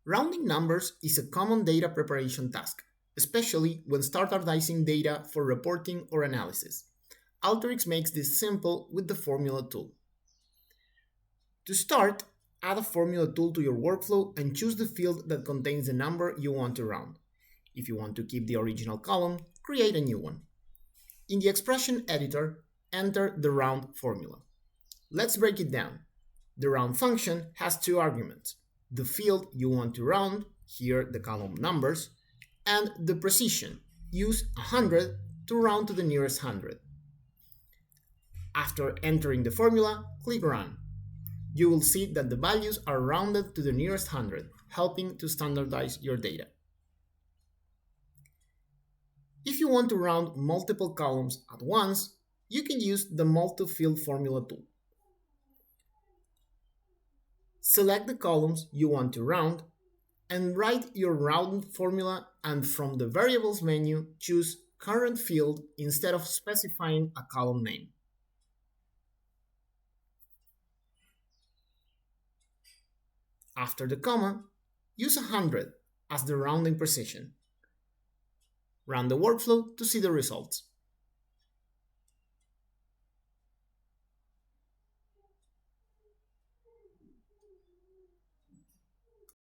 Rounding numbers is a common data preparation task, especially when standardizing data for reporting or analysis. Alteryx makes this simple with the formula tool. To start, add a formula tool to your workflow and choose the field that contains the number you want to round. If you want to keep the original column, create a new one. In the expression editor, enter the round formula. Let's break it down. The round function has two arguments: the field you want to round, here the column numbers, and the precision, use 100 to round to the nearest 100. After entering the formula, click Run. You will see that the values are rounded to the nearest 100, helping to standardize your data. If you want to round multiple columns at once, you can use the multi-field formula tool. Select the columns you want to round and write your round formula, and from the Variables menu, choose Current Field instead of specifying a column name. After the comma, use 100 as the rounding precision. Run the workflow to see the results.